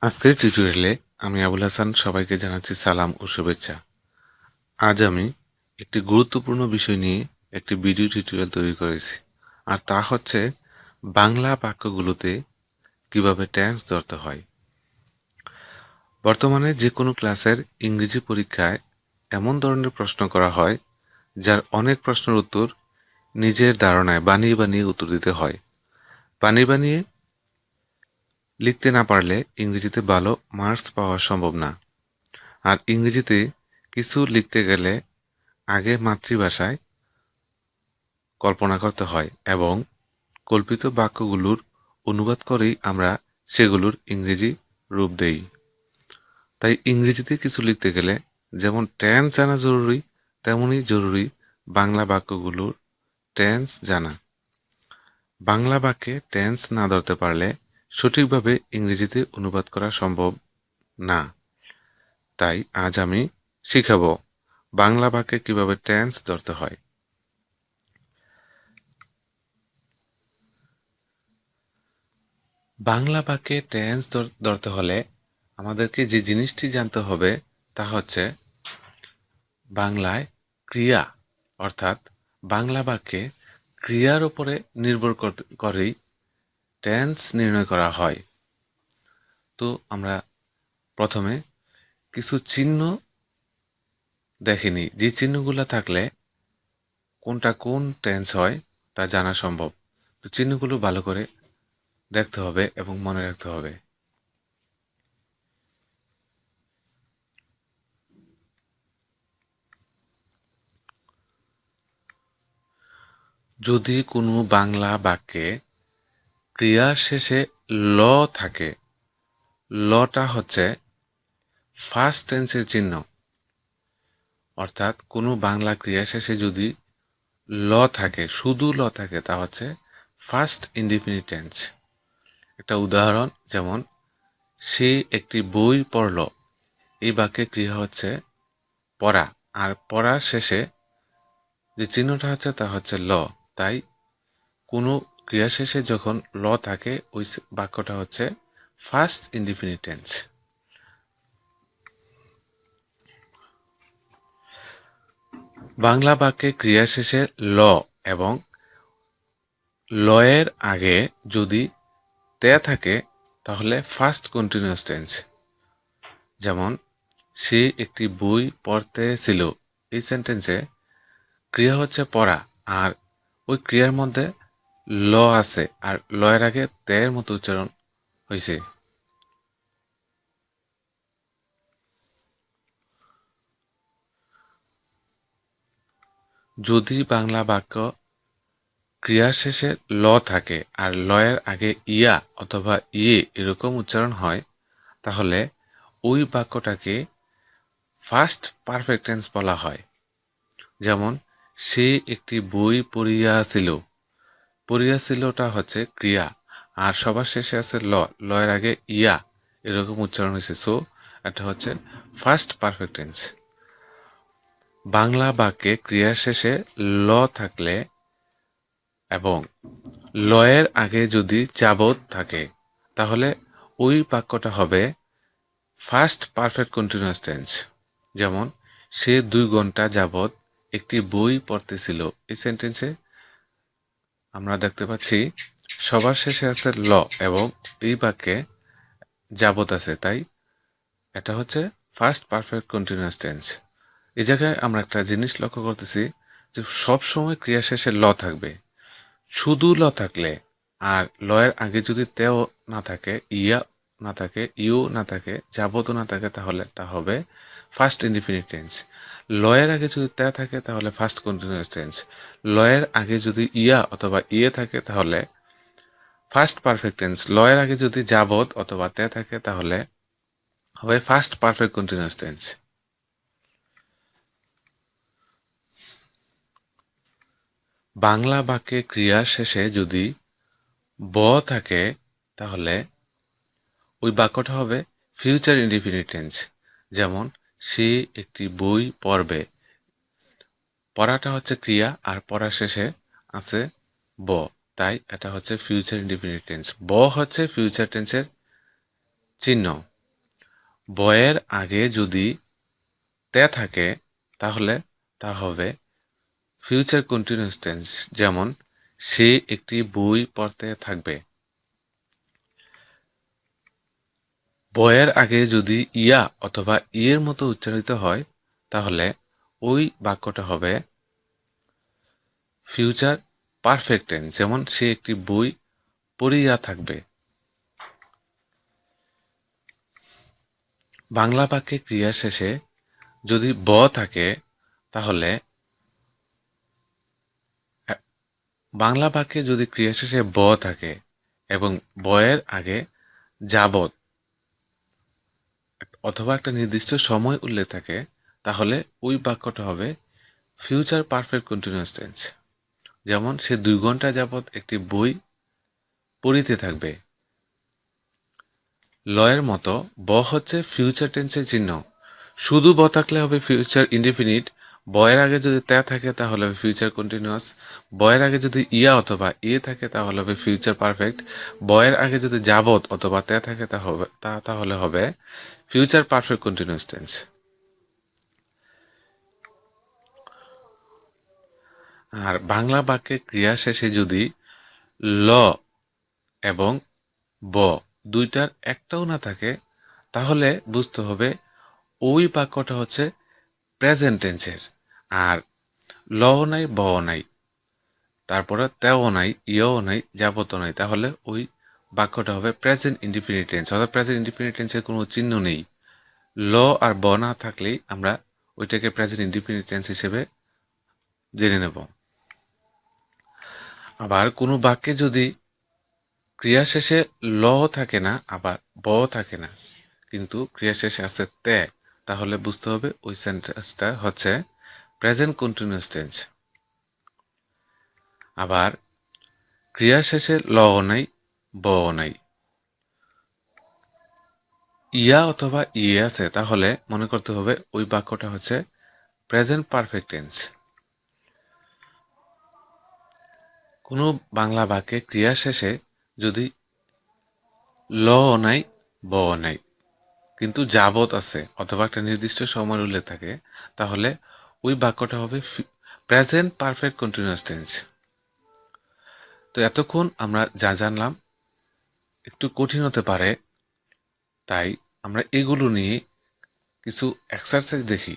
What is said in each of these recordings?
আজকের টিউটোরিয়ালে আমি আবুল হাসান সবাইকে জানাচ্ছি সালাম ও শুভেচ্ছা। আজ আমি একটি গুরুত্বপূর্ণ বিষয় নিয়ে একটি ভিডিও টিউটোরিয়াল তৈরি করেছি, আর তা হচ্ছে বাংলা বাক্যগুলোতে কিভাবে টেন্স ধরতে হয়। বর্তমানে যে কোনো ক্লাসের ইংরেজি পরীক্ষায় এমন ধরনের প্রশ্ন করা হয় যার অনেক প্রশ্নের উত্তর নিজের ধারণায় বানিয়ে বানিয়ে উত্তর দিতে হয়। বানিয়ে বানিয়ে লিখতে না পারলে ইংরেজিতে ভালো মার্কস পাওয়া সম্ভব না। আর ইংরেজিতে কিছু লিখতে গেলে আগে মাতৃভাষায় কল্পনা করতে হয় এবং কল্পিত বাক্যগুলোর অনুবাদ করেই আমরা সেগুলোর ইংরেজি রূপ দেই। তাই ইংরেজিতে কিছু লিখতে গেলে যেমন টেন্স জানা জরুরি, তেমনই জরুরি বাংলা বাক্যগুলোর টেন্স জানা। বাংলা বাক্যে টেন্স না ধরতে পারলে সঠিকভাবে ইংরেজিতে অনুবাদ করা সম্ভব না। তাই আজ আমি শিখাবো বাংলা বাক্যে কিভাবে টেন্স ধরতে হয়। বাংলা বাক্যে টেন্স ধরতে হলে আমাদেরকে যে জিনিসটি জানতে হবে তা হচ্ছে বাংলায় ক্রিয়া, অর্থাৎ বাংলা বাক্যে ক্রিয়ার উপরে নির্ভর করেই টেন্স নির্ণয় করা হয়। তো আমরা প্রথমে কিছু চিহ্ন দেখে নিই, যে চিহ্নগুলো থাকলে কোনটা কোন টেন্স হয় তা জানা সম্ভব। তো চিহ্নগুলো ভালো করে দেখতে হবে এবং মনে রাখতে হবে। যদি কোনো বাংলা বাক্যে ক্রিয়ার শেষে ল থাকে, লটা হচ্ছে ফার্স্ট টেন্সের চিহ্ন। অর্থাৎ কোনো বাংলা ক্রিয়া শেষে যদি ল থাকে, শুধু ল থাকে, তা হচ্ছে ফার্স্ট ইনডিফিনিট টেন্স। একটা উদাহরণ, যেমন সে একটি বই পড়ল, এই বাক্যে ক্রিয়া হচ্ছে পড়া, আর পড়ার শেষে যে চিহ্নটা হচ্ছে তা হচ্ছে ল। তাই কোনো ক্রিয়া শেষে যখন ল থাকে ওই বাক্যটা হচ্ছে ফার্স্ট ইনডিফিনিট টেন্স। বাংলা বাক্যে ক্রিয়া শেষে ল এবং লয়ের আগে যদি তে থাকে তাহলে ফার্স্ট কন্টিনিউয়াস টেন্স। যেমন সে একটি বই পড়তে ছিল, এই সেন্টেন্সে ক্রিয়া হচ্ছে পড়া, আর ওই ক্রিয়ার মধ্যে ল আছে, আর লয়ের আগে তের মতো উচ্চারণ হয়েছে। যদি বাংলা বাক্য ক্রিয়ার শেষে ল থাকে আর লয়ের আগে ইয়া অথবা ইয়ে এরকম উচ্চারণ হয়, তাহলে ওই বাক্যটাকে ফার্স্ট পারফেক্ট টেন্স বলা হয়। যেমন সে একটি বই পড়িয়াছিল, পড়িয়াছিলটা হচ্ছে ক্রিয়া, আর সবার শেষে আছে ল, লয়ের আগে ইয়া এরকম উচ্চারণ হয়েছে, সো এটা হচ্ছে ফার্স্ট পারফেক্ট টেন্স। বাংলা বাক্যে ক্রিয়ার শেষে ল থাকলে এবং লয়ের আগে যদি যাবৎ থাকে, তাহলে ওই বাক্যটা হবে ফার্স্ট পারফেক্ট কন্টিনিউয়াস টেন্স। যেমন সে 2 ঘন্টা যাবৎ একটি বই পড়তেছিল, এই সেন্টেন্সে আমরা দেখতে পাচ্ছি সবার শেষে আছে ল এবং এই বাক্যে যাবৎ আছে, তাই এটা হচ্ছে ফার্স্ট পারফেক্ট কন্টিনিউয়াস টেন্স। এই জায়গায় আমরা একটা জিনিস লক্ষ্য করতেছি যে সব সময় ক্রিয়া শেষে ল থাকবে। শুধু ল থাকলে আর লয়ের আগে যদি তেও না থাকে, ইয়া না থাকে, ইউ না থাকে, যাবতও না থাকে, তাহলে তা হবে ফার্স্ট ইনডিফিনিট টেন্স। লয়ের আগে যদি তে থাকে তাহলে ফার্স্ট কন্টিনিউয়াস টেন্স। লয়ের আগে যদি ইয়া অথবা ইয়ে থাকে তাহলে ফার্স্ট পারফেক্ট টেন্স। লয়ের আগে যদি যাবত অথবা তে থাকে তাহলে হবে first perfect continuous tense. Bangla বাক্যে ক্রিয়ার শেষে যদি ব থাকে তাহলে ওই বাক্যটা হবে ফিউচার ইনডিফিনিট টেন্স। যেমন সে একটি বই পড়বে, পড়াটা হচ্ছে ক্রিয়া আর পড়ার শেষে আছে ব, তাই এটা হচ্ছে ফিউচার ইনডিফিনিট টেন্স। ব হচ্ছে ফিউচার টেন্সের চিহ্ন। বয়ের আগে যদি তে থাকে তাহলে তা হবে ফিউচার কন্টিনিউয়াস টেন্স, যেমন সে একটি বই পড়তে থাকবে। বয়ের আগে যদি ইয়া অথবা ইয়ের মতো উচ্চারিত হয় তাহলে ওই বাক্যটা হবে ফিউচার পারফেক্ট টেন্স, যেমন সে একটি বই পড়িয়া থাকবে। বাংলা বাক্যে ক্রিয়া শেষে যদি ব থাকে তাহলে বাংলা বাক্যে যদি ক্রিয়া শেষে ব থাকে এবং বয়ের আগে যাবত অথবা একটা নির্দিষ্ট সময় উল্লেখ থাকে তাহলে ওই বাক্যটা হবে ফিউচার পারফেক্ট কন্টিনিউয়াস টেন্স, যেমন সে 2 ঘন্টা যাবত একটি বই পড়িতে থাকবে। লয়ের মতো ব হচ্ছে ফিউচার টেন্সের চিহ্ন। শুধু ব থাকলে হবে ফিউচার ইনডিফিনিট, বয়ের আগে যদি তে থাকে তাহলে হবে ফিউচার কন্টিনিউয়াস, বয়ের আগে যদি ইয়া অথবা এ থাকে তাহলে হবে ফিউচার পারফেক্ট, বয়ের আগে যদি যাবত অথবা তে থাকে তাহলে হবে ফিউচার পারফেক্ট কন্টিনিউয়াস টেন্স। আর বাংলা বাক্যে ক্রিয়া শেষে যদি ল এবং ব দুইটার একটাও না থাকে তাহলে বুঝতে হবে ওই বাক্যটা হচ্ছে প্রেজেন্ট টেন্সের। আর লও নাই, বও নাই, তারপরে তেও নাই, ইয়ও নাই, যাবতও নাই, তাহলে ওই বাক্যটা হবে প্রেজেন্ট ইনডিফিনিট টেন্স, অর্থাৎ প্রেজেন্ট ইনডিফিনিট টেন্সের কোনো চিহ্ন নেই। ল আর ব না থাকলেই আমরা ওইটাকে প্রেজেন্ট ইনডিফিনিট টেন্স হিসেবে জেনে নেব। আবার কোনো বাক্যে যদি ক্রিয়া শেষে ল থাকে না আবার ব থাকে না কিন্তু ক্রিয়া শেষে আছে তে, তাহলে বুঝতে হবে ওই সেন্টেন্সটা হচ্ছে প্রেজেন্ট কন্টিনিউয়াস টেন্স। আবার ক্রিয়া শেষে লও নাই, বও নাই, ইয়া অথবা ইয়ে আছে তাহলে মনে করতে হবে ওই বাক্যটা হচ্ছে প্রেজেন্ট পারফেক্ট টেন্স। কোনো বাংলা বাক্যে ক্রিয়া শেষে যদি লও নাই, বও নাই কিন্তু যাবত আছে অথবা একটা নির্দিষ্ট সময়ের উল্লেখ থাকে তাহলে ওই বাক্যটা হবে প্রেজেন্ট পারফেক্ট কন্টিনিউয়াস টেন্স। তো এতক্ষণ আমরা যা জানলাম একটু কঠিন হতে পারে, তাই আমরা এগুলো নিয়ে কিছু এক্সারসাইজ দেখি,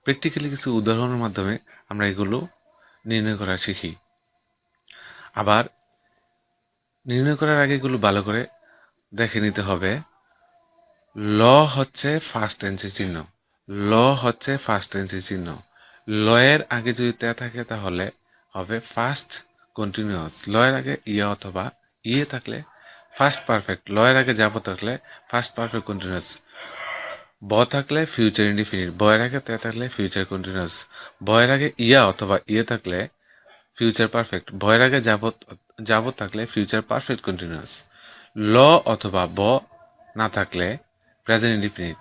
প্র্যাকটিক্যালি কিছু উদাহরণের মাধ্যমে আমরা এগুলো নির্ণয় করা শিখি। আবার নির্ণয় করার আগে এগুলো ভালো করে দেখে নিতে হবে। ল হচ্ছে ফার্স্ট টেন্সের চিহ্ন, ল হচ্ছে ফার্স্ট টেন্সের চিহ্ন, লয়ের আগে যদি তে থাকে তাহলে হবে ফার্স্ট কন্টিনিউয়াস, লয়ের আগে ইয়া অথবা ইয়ে থাকলে ফার্স্ট পারফেক্ট, লয়ের আগে যাবো থাকলে ফার্স্ট পারফেক্ট কন্টিনিউয়াস, ব থাকলে ফিউচার ইনডিফিনিট, বয়ের আগে তে থাকলে ফিউচার কন্টিনিউয়াস, বয়ের আগে ইয়া অথবা ইয়ে থাকলে ফিউচার পারফেক্ট, বয়ের আগে যাবত থাকলে ফিউচার পারফেক্ট কন্টিনিউয়াস, ল অথবা ব না থাকলে প্রেজেন্ট ইনডিফিনিট,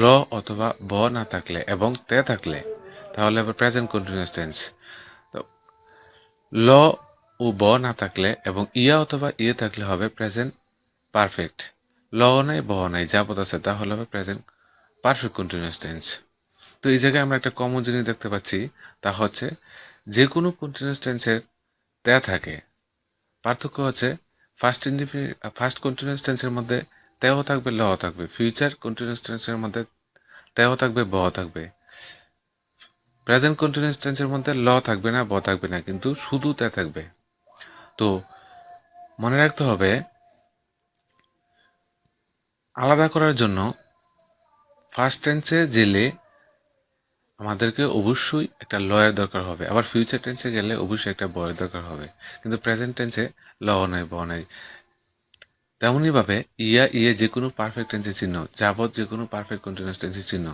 ল অথবা ব না থাকলে এবং তে থাকলে তাহলে হবে প্রেজেন্ট কন্টিনিউয়াস টেন্স। তো ল ও ব না থাকলে এবং ইয়া অথবা ইয়ে থাকলে হবে প্রেজেন্ট পারফেক্ট, ল নাই, ব নাই, যাবত আছে তাহলে হবে প্রেজেন্ট পারফেক্ট কন্টিনিউয়াস টেন্স। তো এই জায়গায় আমরা একটা কমন জিনিস দেখতে পাচ্ছি, তা হচ্ছে যে কোনো কন্টিনিউয়াস টেন্সের তে থাকে, পার্থক্য হচ্ছে ফার্স্ট কন্টিনিউয়াস টেন্সের মধ্যে তেও থাকবে, লও থাকবে, ফিউচার কন্টিনিউয়াস টেন্সের মধ্যে তেও থাকবে, ব থাকবে, প্রেজেন্ট কন্টিনিউয়াস টেন্সের মধ্যে ল থাকবে না, ব থাকবে না, কিন্তু শুধু তে থাকবে। তো মনে রাখতে হবে আলাদা করার জন্য ফার্স্ট টেন্সে জেলে আমাদেরকে অবশ্যই একটা লয়ের দরকার হবে, আবার ফিউচার টেন্সে গেলে অবশ্যই একটা বয়ের দরকার হবে, কিন্তু প্রেজেন্ট টেন্সে ল নাই, ব নাই। তেমনইভাবে ইয়া ইয়ে যে কোনো পারফেক্ট টেন্সের চিহ্ন, যাবত যে কোনো পারফেক্ট কন্টিনিউয়াস টেন্সের চিহ্ন।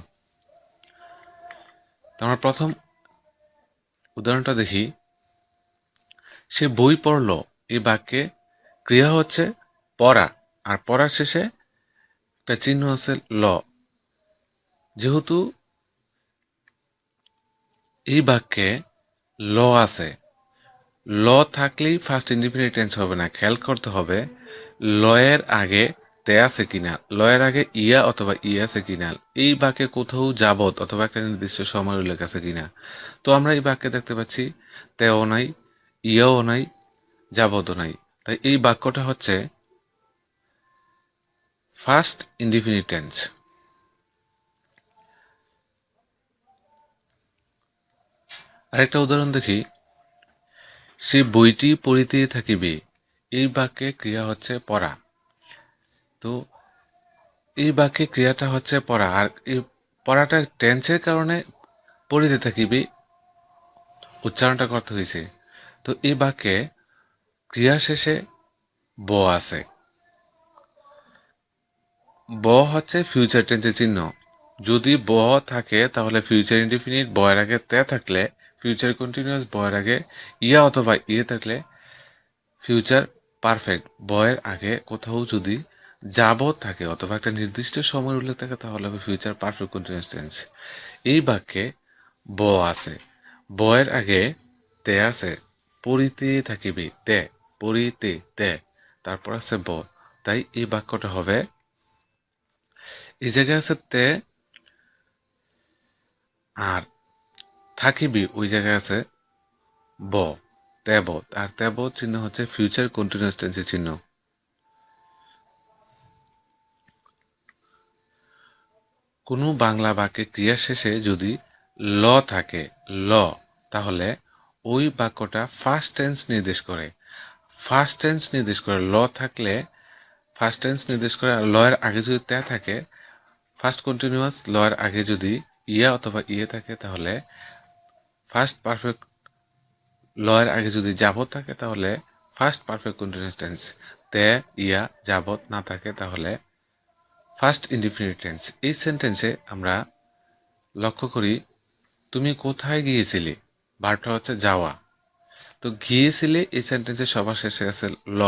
তো আমরা প্রথম উদাহরণটা দেখি। সে বই পড়ল, এই বাক্যে ক্রিয়া হচ্ছে পড়া আর পড়ার শেষে একটা চিহ্ন আছে ল। যেহেতু এই বাক্যে ল আছে, ল থাকলেই ফার্স্ট ইনডিফিনিট টেন্স হবে না, খেয়াল করতে হবে লয়ের আগে তে আছে কিনা, লয়ের আগে ইয়া অথবা ই আছে কিনা, এই বাক্যে কোথাও যাবত অথবা একটা নির্দিষ্ট সময় উল্লেখ আছে কিনা। তো আমরা এই বাক্যে দেখতে পাচ্ছি তেও নাই, ইয়াও নাই, যাবতও নাই। তাই এই বাক্যটা হচ্ছে ফার্স্ট ইনডিফিনিট টেন্স। আরেকটা উদাহরণ দেখি, সে বইটি পড়িতে থাকিবে। এই বাক্যে ক্রিয়া হচ্ছে পড়া। তো এই বাক্যে ক্রিয়াটা হচ্ছে পড়া, আর এই পড়াটা টেন্সের কারণে পড়িতে থাকিবে উচ্চারণটা করতে হয়েছে। তো এই বাক্যে ক্রিয়া শেষে ব আছে। ব হচ্ছে ফিউচার টেন্সের চিহ্ন। যদি ব থাকে তাহলে ফিউচার ইনডিফিনিট, বয়ের আগে তে থাকলে ফিউচার কন্টিনিউয়াস, বয়ের আগে ইয়া অথবা ইয়ে থাকলে ফিউচার পারফেক্ট। বয়ের আগে কোথাও যদি যাবত থাকে অথবা একটা নির্দিষ্ট সময় উল্লেখ থাকে তাহলে হবে ফিউচার পারফেক্ট কন্টিনিউয়াস টেন্স। এই বাক্যে ব আছে, বয়ের আগে তে আছে, পড়িতে থাকিবে তে, পড়িতে তে, তারপর আছে ব। তাই এই বাক্যটা হবে, এই জায়গায় আছে তে, আর থাকিবি ওই জায়গায় আছে ব, তেব। আর তেব চিহ্ন হচ্ছে ফিউচার কন্টিনিউয়াস টেন্সের চিহ্ন। কোনো বাংলা বাক্যে ক্রিয়া শেষে যদি ল থাকে, ল, তাহলে ওই বাক্যটা ফার্স্ট টেন্স নির্দেশ করে। ফার্স্ট টেন্স নির্দেশ করে ল থাকলে ফার্স্ট টেন্স নির্দেশ করে। আর লয়ের আগে যদি তে থাকে, ফার্স্ট কন্টিনিউয়াস, লয়ের আগে যদি ইয়া অথবা ইয়ে থাকে তাহলে ফার্স্ট পারফেক্ট, লয়ের আগে যদি যাবত থাকে তাহলে ফার্স্ট পারফেক্ট কন্টিনিউয়াস টেন্স। তে, ইয়া, যাবত না থাকে তাহলে ফার্স্ট ইনডিফিনিট টেন্স। এই সেন্টেন্সে আমরা লক্ষ্য করি, তুমি কোথায় গিয়েছিলে, ভার্বটা হচ্ছে যাওয়া। তো গিয়েছিলে এই সেন্টেন্সের সবার শেষে আছে ল,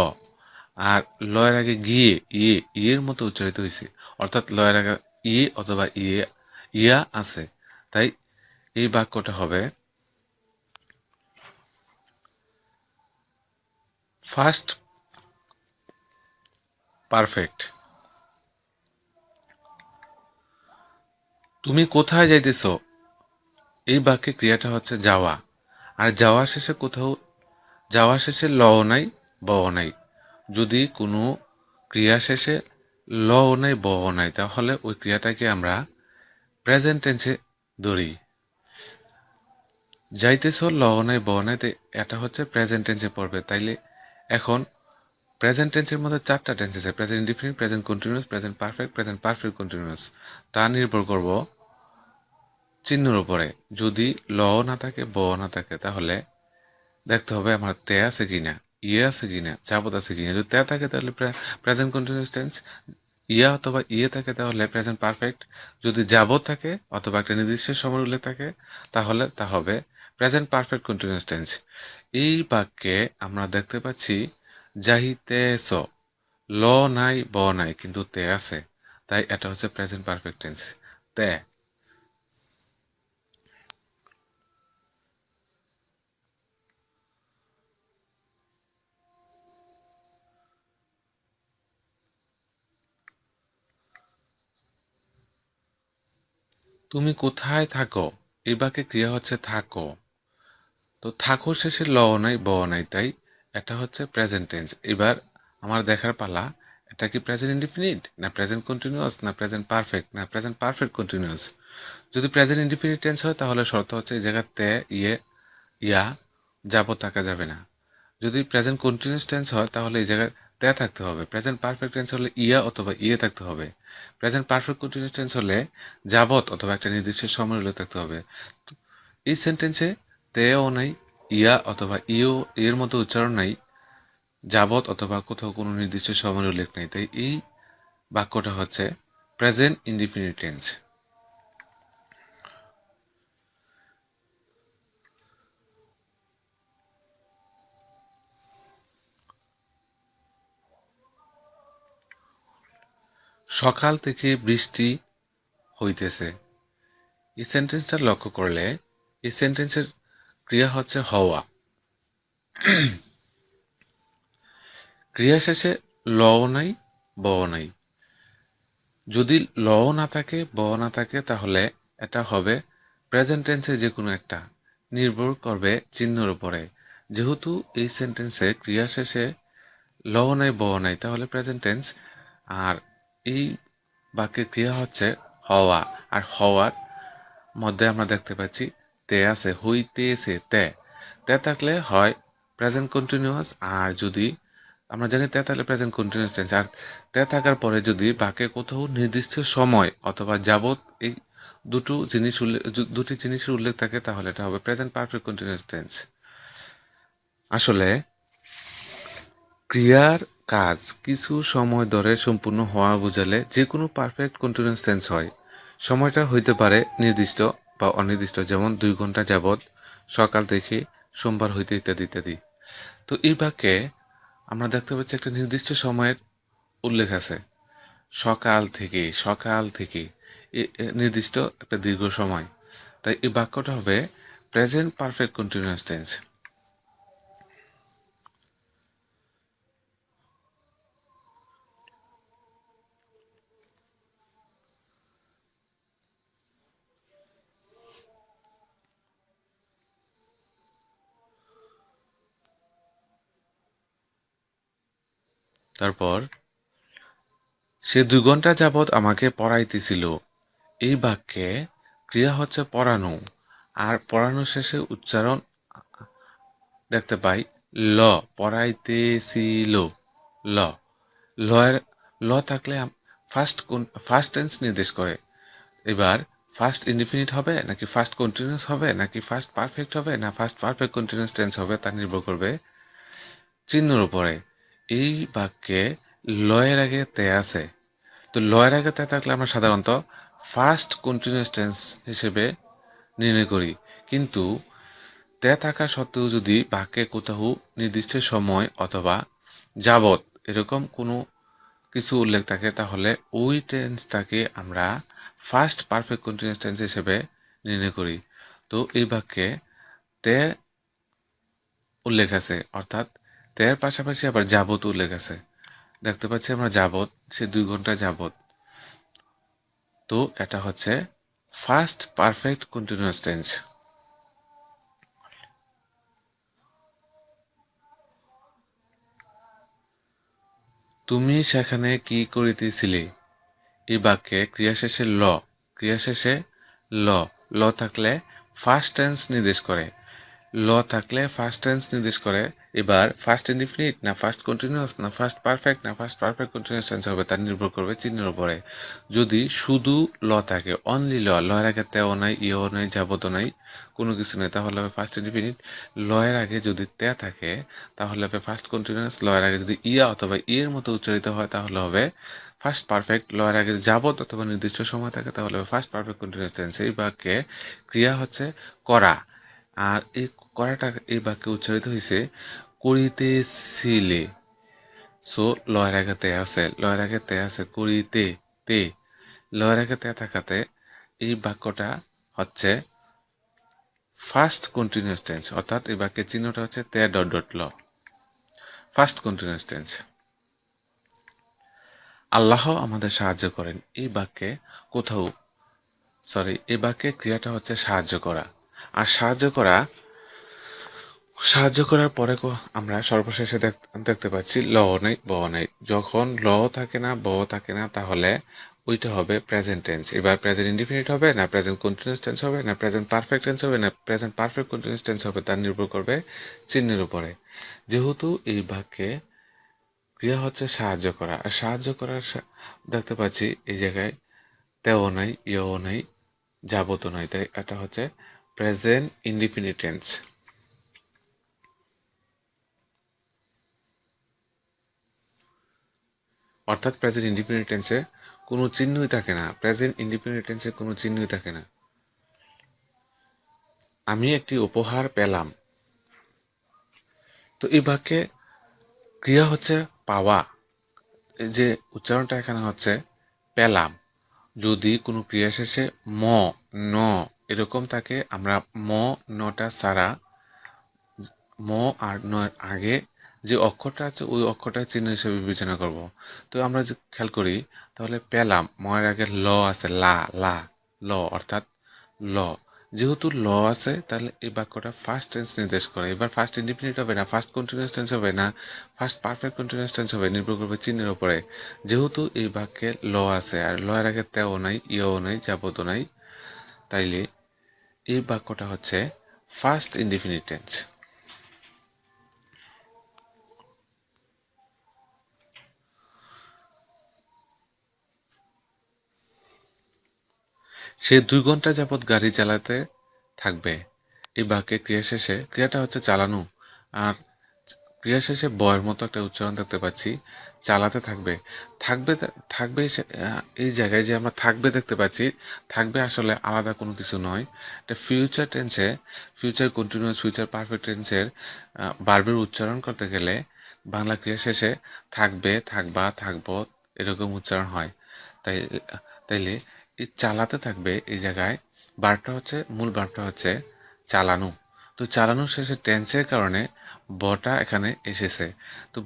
আর লয়ের আগে গিয়ে ইয়ে, ইয়ের মতো উচ্চারিত হয়েছে, অর্থাৎ লয়ের আগে ইয়ে অথবা ইয়ে, ইয়া আছে। তাই এই বাক্যটা হবে ফার্স্ট পারফেক্ট। তুমি কোথায় যাইতেছ, এই বাক্যে ক্রিয়াটা হচ্ছে যাওয়া। আর যাওয়া শেষে কোথাও, যাওয়া শেষে লও নাই, বও নাই। যদি কোনো ক্রিয়া শেষে লও নাই, বও নাই, তাহলে ওই ক্রিয়াটাকে আমরা প্রেজেন্ট টেন্সে ধরি। যাইতেছ, লও নাই, বও নাই, এটা হচ্ছে প্রেজেন্ট টেন্সে পড়বে। তাইলে এখন প্রেজেন্ট টেন্সের মধ্যে চারটা টেন্স আছে, present indefinite, present continuous, present perfect, present perfect continuous. তা নির্ভর করব চিহ্নের উপরে। যদি ল না থাকে, ব না থাকে, তাহলে দেখতে হবে আমার তে আছে কিনা, ইয়ে আছে কিনা, যাবত আছে কিনা। যদি তে থাকে তাহলে প্রেজেন্ট কন্টিনিউয়াস টেন্স, ইয়া অথবা ইয়ে থাকে তাহলে প্রেজেন্ট পারফেক্ট। যদি যাবত থাকে অথবা একটা নির্দিষ্ট সময় উল্লেখ থাকে তাহলে তা হবে প্রেজেন্ট পারফেক্ট কন্টিনিউয়াস টেন্স। এই বাক্যে আমরা দেখতে পাচ্ছি যাইতেছ, ল নাই, ব নাই, কিন্তু তে আছে। তাই এটা হচ্ছে প্রেজেন্ট পারফেক্ট টেন্স, তে। তুমি কোথায় থাকো, এই বাক্যে ক্রিয়া হচ্ছে থাকো। তো থাকো শেষে ল নাই, ব নাই, তাই এটা হচ্ছে প্রেজেন্ট টেন্স। এবার আমার দেখার পালা, এটা কি প্রেজেন্ট ইনডিফিনিট, না প্রেজেন্ট কন্টিনিউয়াস, না প্রেজেন্ট পারফেক্ট, না প্রেজেন্ট পারফেক্ট কন্টিনিউয়াস। যদি প্রেজেন্ট ইনডিফিনিট টেন্স হয় তাহলে শর্ত হচ্ছে এই জায়গাতে ইয়ে, ইয়া, যাবত থাকা যাবে না। যদি প্রেজেন্ট কন্টিনিউয়াস টেন্স হয় তাহলে এই জায়গায় তে থাকতে হবে। প্রেজেন্ট পারফেক্ট টেন্স হলে ইয়া অথবা ইয়ে থাকতে হবে। প্রেজেন্ট পারফেক্ট কন্টিনিউয়াস টেন্স হলে যাবত অথবা একটা নির্দিষ্ট সময় উল্লেখ থাকতে হবে। এই সেন্টেন্সে তেও নাই, ইয়া অথবা ইও এর মতো উচ্চারণ নাই, যাবত অথবা কোথাও কোনো নির্দিষ্ট সময়ের উল্লেখ নেই। তাই এই বাক্যটা হচ্ছে প্রেজেন্ট ইনডিফিনিট টেন্স। সকাল থেকে বৃষ্টি হইতেছে, এই সেন্টেন্সটা লক্ষ্য করলে এই সেন্টেন্সের ক্রিয়া হচ্ছে হওয়া। ক্রিয়া শেষে লও নাই, বও নাই। যদি লও না থাকে ব না থাকে তাহলে এটা হবে প্রেজেন্ট টেন্সে যে কোনো একটা, নির্ভর করবে চিহ্নের উপরে। যেহেতু এই সেন্টেন্সে ক্রিয়া শেষে ল নাই ব নাই তাহলে প্রেজেন্ট টেন্স, আর এই বাক্যের ক্রিয়া হচ্ছে হওয়া, আর হওয়ার মধ্যে আমরা দেখতে পাচ্ছি তে আছে, হইতেছে তে। তে থাকলে হয় প্রেজেন্ট কন্টিনিউয়াস, আর যদি আমরা জানি তে থাকলে প্রেজেন্ট কন্টিনিউয়াস টেন্স, আর তে থাকার পরে যদি বাক্যে কোথাও নির্দিষ্ট সময় অথবা যাবত এই দুটি জিনিসের উল্লেখ থাকে তাহলে এটা হবে প্রেজেন্ট পারফেক্ট কন্টিনিউয়াস টেন্স। আসলে ক্রিয়ার কাজ কিছু সময় ধরে সম্পূর্ণ হওয়া বোঝালে যে কোনো পারফেক্ট কন্টিনিউয়াস টেন্স হয়। সময়টা হইতে পারে নির্দিষ্ট বা অনির্দিষ্ট, যেমন 2 ঘন্টা যাবৎ, সকাল থেকে, সোমবার হইতে, ইত্যাদি ইত্যাদি। তো এই বাক্যে আমরা দেখতে পাচ্ছি একটা নির্দিষ্ট সময়ের উল্লেখ আছে, সকাল থেকে নির্দিষ্ট একটা দীর্ঘ সময়। তাই এই বাক্যটা হবে প্রেজেন্ট পারফেক্ট কন্টিনিউয়াস টেন্স। তারপর সে 2 ঘন্টা যাবৎ আমাকে পড়াইতেছিল। এই বাক্যে ক্রিয়া হচ্ছে পড়ানো, আর পড়ানো শেষে উচ্চারণ দেখতে পাই ল, পড়াইতেছিল ল। লয়ের ল থাকলে ফার্স্ট টেন্স নির্দেশ করে। এবার ফার্স্ট ইনডিফিনিট হবে নাকি ফার্স্ট কন্টিনিউয়াস হবে নাকি ফার্স্ট পারফেক্ট হবে না ফার্স্ট পারফেক্ট কন্টিনিউয়াস টেন্স হবে তা নির্ভর করবে চিহ্নের উপরে। এই বাক্যে লয়ের আগে তে আছে, তো লয়ের আগে তে থাকলে আমরা সাধারণত ফার্স্ট কন্টিনিউয়াস টেন্স হিসেবে নির্ণয় করি। কিন্তু তে থাকা সত্ত্বেও যদি বাক্যে কোথাও নির্দিষ্ট সময় অথবা যাবত এরকম কোনো কিছু উল্লেখ থাকে তাহলে ওই টেন্সটাকে আমরা ফার্স্ট পারফেক্ট কন্টিনিউয়াস টেন্স হিসেবে নির্ণয় করি। তো এই বাক্যে তে উল্লেখ আছে, অর্থাৎ তের পাশাপাশি আবার যাবত উল্লেখ আছে। দেখতে পাচ্ছি আমরা যাবত, সে 2 ঘন্টা যাবত, তো এটা হচ্ছে ফার্স্ট পারফেক্ট কন্টিনিউয়াস টেন্স। তুমি সেখানে কি করিতেছিলে? এই বাক্যে ক্রিয়া শেষে ল ল থাকলে ফার্স্ট টেন্স নির্দেশ করে, ল থাকলে ফার্স্ট টেন্স নির্দেশ করে। এবার ফার্স্ট ইনডিফিনিট না ফার্স্ট কন্টিনিউয়াস না ফার্স্ট পারফেক্ট না ফার্স্ট পারফেক্ট কন্টিনিউয়াস টেন্স হবে তার নির্ভর করবে চিহ্নের উপরে। যদি শুধু ল থাকে, অনলি লয়ের আগে তেও নাই, ইও নাই, যাবত নাই, কোনো কিছু নেই, তাহলে হবে ফার্স্ট ইনডিফিনিট। লয়ের আগে যদি তে থাকে তাহলে হবে ফার্স্ট কন্টিনিউয়াস। লয়ের আগে যদি ইয়া অথবা ইয়ের মতো উচ্চারিত হয় তাহলে হবে ফার্স্ট পারফেক্ট। লয়ের আগে যাবত অথবা নির্দিষ্ট সময় থাকে তাহলে হবে ফার্স্ট পারফেক্ট কন্টিনিউয়াস টেন্স। এই বাক্যে ক্রিয়া হচ্ছে করা, আর এই করাটা এই বাক্যে উচ্চারিত হয়েছে করিতেছিলে। সো লয়ের আগে তে আছে, লয়ের আগে তে আছে, করিতে তে, লয়ের আগে তে থাকাতে এই বাক্যটা হচ্ছে ফার্স্ট কন্টিনিউয়াস টেন্স, অর্থাৎ এই বাক্যের চিহ্নটা হচ্ছে তে ডট ডট ল, ফার্স্ট কন্টিনিউয়াস টেন্স। আল্লাহ আমাদের সাহায্য করেন, এই বাক্যে কোথাও এই বাক্যে ক্রিয়াটা হচ্ছে সাহায্য করা, আর সাহায্য করার পরে আমরা সর্বশেষে দেখতে পাচ্ছি ল নাই ব নাই। যখন ল থাকে না ব থাকে না তাহলে ওইটা হবে প্রেজেন্ট টেন্স। এবার প্রেজেন্ট ইনডিফিনিট হবে না প্রেজেন্ট কন্টিনিউয়াস টেন্স হবে না প্রেজেন্ট পারফেক্ট টেন্স হবে না প্রেজেন্ট পারফেক্ট কন্টিনিউয়াস টেন্স হবে, তার নির্ভর করবে চিহ্নের উপরে। যেহেতু এই বাক্যে ক্রিয়া হচ্ছে সাহায্য করা, আর সাহায্য করার দেখতে পাচ্ছি এই জায়গায় তেও নাই, ইও নাই, যাবত নাই, তাই এটা হচ্ছে প্রেজেন্ট ইনডিফিনিট টেন্স। অর্থাৎ প্রেজেন্ট ইনডিফিনিট টেন্সে কোনো চিহ্নই থাকে না, প্রেজেন্ট ইনডিফিনিট টেন্সে কোনো চিহ্নই থাকে না। আমি একটি উপহার পেলাম, তো এই বাক্যে ক্রিয়া হচ্ছে পাওয়া, এই যে উচ্চারণটা এখানে হচ্ছে পেলাম। যদি কোনো ক্রিয়া শেষে ম, ন এরকম থাকে আমরা ম নটা ছাড়া ম আর নয়ের আগে যে অক্ষরটা আছে ওই অক্ষরটা চিহ্ন হিসেবে বিবেচনা করব। তো আমরা যে খেয়াল করি তাহলে পেলাম ময়ের আগে ল আছে লা লা ল অর্থাৎ ল যেহেতু ল আছে তাহলে এই বাক্যটা ফার্স্ট টেন্স নির্দেশ করে এবার ফার্স্ট ইনডিফিনিট হবে না ফার্স্ট কন্টিনিউয়াস টেন্স হবে না ফার্স্ট পারফেক্ট কন্টিনিউয়াস টেন্স হবে নির্ভর করবে চিহ্নের উপরে যেহেতু এই বাক্যে ল আছে আর ল এর আগে তেও নাই ইও নাই যাবতও নাই তাইলে এই বাক্যটা হচ্ছে ফার্স্ট ইনডিফিনিট টেন্স সে 2 ঘন্টা যাবৎ গাড়ি চালাতে থাকবে এই বাক্যে ক্রিয়া শেষে ক্রিয়াটা হচ্ছে চালানো আর ক্রিয়া শেষে বয়ের মতো একটা উচ্চারণ দেখতে পাচ্ছি চালাতে থাকবে থাকবে থাকবে এই জায়গায় যে আমরা থাকবে দেখতে পাচ্ছি থাকবে আসলে আলাদা কোনো কিছু নয় এটা ফিউচার টেন্সে ফিউচার কন্টিনিউয়াস ফিউচার পারফেক্ট টেন্সের ভার্বের উচ্চারণ করতে গেলে বাংলা ক্রিয়া শেষে থাকবে থাকবা থাকবো এরকম উচ্চারণ হয় তাই তাইলে এই চালাতে থাকবে এই জায়গায় মূল ভার্বটা হচ্ছে চালানো তো চালানোর শেষে টেন্সের কারণে বটা এখানে এসেছে তো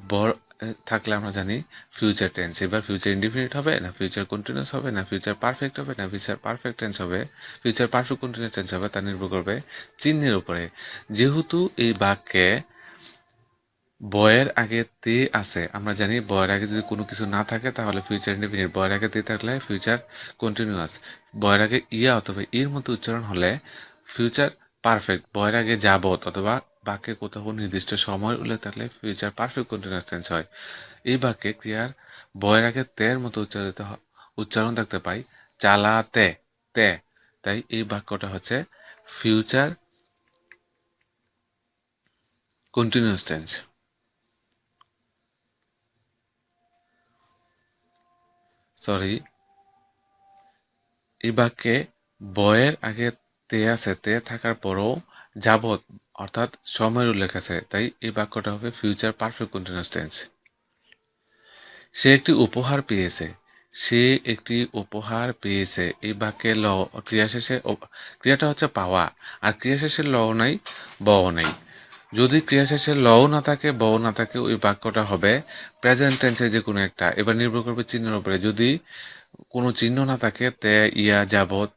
থাকলে আমরা জানি ফিউচার টেন্স এবার ফিউচার ইনডিফিনিট হবে না ফিউচার কন্টিনিউয়াস হবে না ফিউচার পারফেক্ট হবে না ফিউচার পারফেক্ট টেন্স হবে ফিউচার পারফেক্ট কন্টিনিউয়াস টেন্স হবে তা নির্ভর করবে চিহ্নের উপরে যেহেতু এই বাক্যে বয়ের আগে তে আছে আমরা জানি বয়ের আগে যদি কোনো কিছু না থাকে তাহলে ফিউচার ইনডিফিনিট বয়ের আগে তে থাকলে ফিউচার কন্টিনিউয়াস বয়ের আগে ইয়া অথবা এর মতো উচ্চারণ হলে ফিউচার পারফেক্ট বয়ের আগে যাবত অথবা বাক্যে কোথাও নির্দিষ্ট সময় উল্লেখ থাকলে ফিউচার পারফেক্ট কন্টিনিউয়াস টেন্স হয় এই বাক্যে ক্রিয়ার বয়ের আগে তের মতো উচ্চারণ দেখতে পাই চালাতে তে তাই এই বাক্যটা হচ্ছে ফিউচার কন্টিনিউয়াস টেন্স সরি এই বাক্যে বয়ের আগে তে আছে তে থাকার পরও যাবত অর্থাৎ সময়ের উল্লেখ আছে তাই এই বাক্যটা হবে ফিউচার পারফেক্ট কন্টিনিউয়াস টেন্স সে একটি উপহার পেয়েছে সে একটি উপহার পেয়েছে এই বাক্যে ক্রিয়া শেষে ক্রিয়াটা হচ্ছে পাওয়া আর ক্রিয়া শেষে লও নাই বও নাই যদি ক্রিয়া শেষে লও না থাকে বও না থাকে ওই বাক্যটা হবে প্রেজেন্ট টেন্সে যে কোনো একটা এবার নির্ভর করবে চিহ্নের উপরে যদি কোনো চিহ্ন না থাকে তে ইয়া যাবত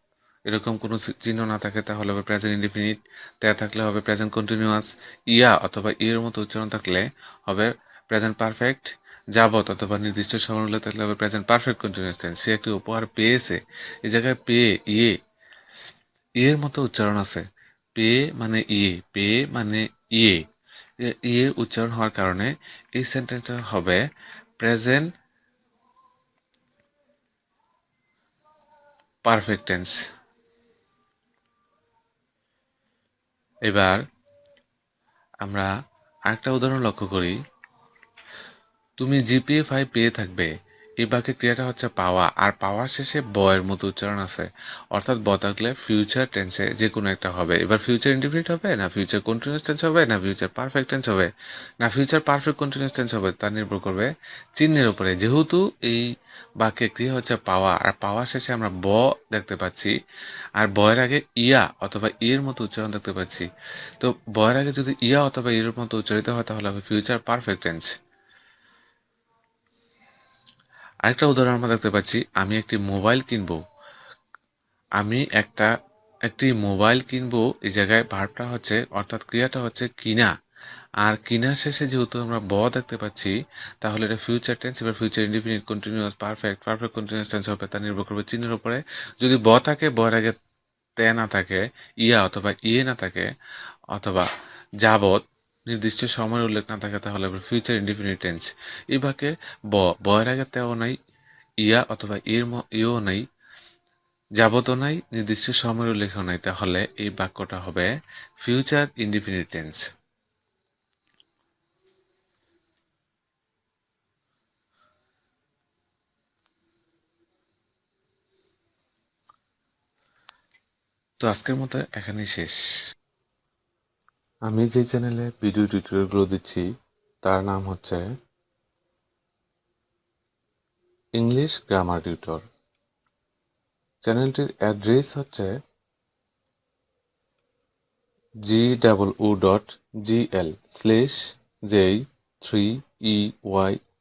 এরকম কোনো চিহ্ন না থাকে তাহলে হবে প্রেজেন্ট ইনডিফিনিট তে থাকলে হবে প্রেজেন্ট কন্টিনিউয়াস ইয়া অথবা এর মতো উচ্চারণ থাকলে হবে প্রেজেন্ট পারফেক্ট যাবত অথবা নির্দিষ্ট সময় উল্লেখ থাকলে হবে প্রেজেন্ট পারফেক্ট কন্টিনিউয়াস টেন্স সে একটি উপহার পেয়েছে এই জায়গায় পেয়ে এর মতো উচ্চারণ আছে পে মানে ইয়ে উচ্চারণ হওয়ার কারণে এই সেন্টেন্সটা হবে প্রেজেন্ট পারফেক্ট টেন্স এবার আমরা আরেকটা উদাহরণ লক্ষ্য করি তুমি জিপিএ 5 পেয়ে থাকবে এই বাক্যে ক্রিয়াটা হচ্ছে পাওয়া আর পাওয়ার শেষে বয়ের মতো উচ্চারণ আছে অর্থাৎ ব থাকলে ফিউচার টেন্সে যে কোনো একটা হবে এবার ফিউচার ইনডিফিনিট হবে না ফিউচার কন্টিনিউয়াস টেন্স হবে না ফিউচার পারফেক্ট টেন্স হবে না ফিউচার পারফেক্ট কন্টিনিউয়াস টেন্স হবে তা নির্ভর করবে চিহ্নের উপরে যেহেতু এই বাক্যে ক্রিয়া হচ্ছে পাওয়া আর পাওয়ার শেষে আমরা ব দেখতে পাচ্ছি আর বয়ের আগে ইয়া অথবা এর মতো উচ্চারণ দেখতে পাচ্ছি তো বয়ের আগে যদি ইয়া অথবা এর মতো উচ্চারিত হয় তাহলে হবে ফিউচার পারফেক্ট টেন্স আরেকটা উদাহরণ আমরা দেখতে পাচ্ছি আমি একটি মোবাইল কিনবো আমি একটি মোবাইল কিনবো এই জায়গায় ভার্বটা হচ্ছে অর্থাৎ ক্রিয়াটা হচ্ছে কিনা আর কিনা শেষে যেহেতু আমরা ব দেখতে পাচ্ছি তাহলে এটা ফিউচার টেন্স এবার future indefinite continuous perfect continuous tense হবে তা নির্ভর করবে চিহ্নের উপরে যদি ব থাকে বর আগে তে না থাকে ইয়া অথবা ইয়ে না থাকে অথবা যাবত নির্দিষ্ট সময়ের উল্লেখ না থাকে তাহলে ফিউচার ইনডিফিনিট টেন্স এই বাক্যে বয়ের আগে তেও নাই ইয়া অথবা ইও নাই যাবতও নাই নির্দিষ্ট সময়ের উল্লেখ নাই তাহলে এই বাক্যটা হবে ফিউচার ইনডিফিনিট টেন্স তো আজকের মতো এখানেই শেষ আমি যে চ্যানেলে ভিডিও টিউটোরিয়ালগুলো দিচ্ছি তার নাম হচ্ছে ইংলিশ গ্রামার টিউটর চ্যানেলটির অ্যাড্রেস হচ্ছে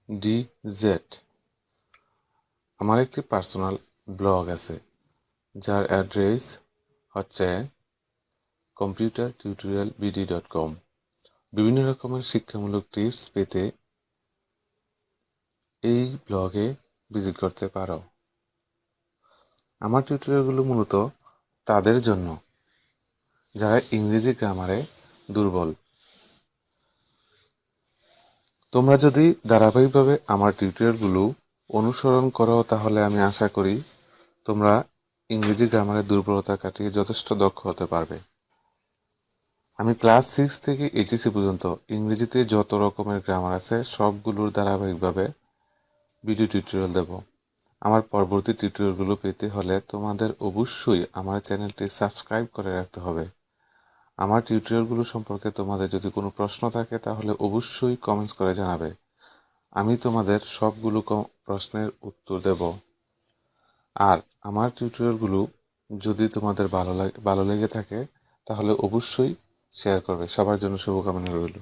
goo.gl/J3EYDZ আমার একটি পার্সোনাল ব্লগ আছে, যার অ্যাড্রেস হচ্ছে computertutorialbd.com। বিভিন্ন রকমের শিক্ষামূলক টিপস পেতে এই ব্লগে ভিজিট করতে পারো। আমার টিউটোরিয়ালগুলো মূলত তাদের জন্য যারা ইংরেজি গ্রামারে দুর্বল। তোমরা যদি ধারাবাহিকভাবে আমার টিউটোরিয়ালগুলো অনুসরণ করো, তাহলে আমি আশা করি তোমরা ইংরেজি গ্রামারের দুর্বলতা কাটিয়ে যথেষ্ট দক্ষ হতে পারবে। আমি ক্লাস 6 থেকে এইচএসসি পর্যন্ত ইংরেজিতে যত রকমের গ্রামার আছে সবগুলোর ধারাবাহিকভাবে ভিডিও টিউটোরিয়াল দেব। আমার পরবর্তী টিউটোরিয়ালগুলো পেতে হলে তোমাদের অবশ্যই আমার চ্যানেলটি সাবস্ক্রাইব করে রাখতে হবে। আমার টিউটোরিয়ালগুলো সম্পর্কে তোমাদের যদি কোনো প্রশ্ন থাকে তাহলে অবশ্যই কমেন্টস করে জানাবে। আমি তোমাদের সবগুলো প্রশ্নের উত্তর দেব। আর আমার টিউটোরিয়ালগুলো যদি তোমাদের ভালো লেগে থাকে তাহলে অবশ্যই শেয়ার করবে। সবার জন্য শুভকামনা রইল।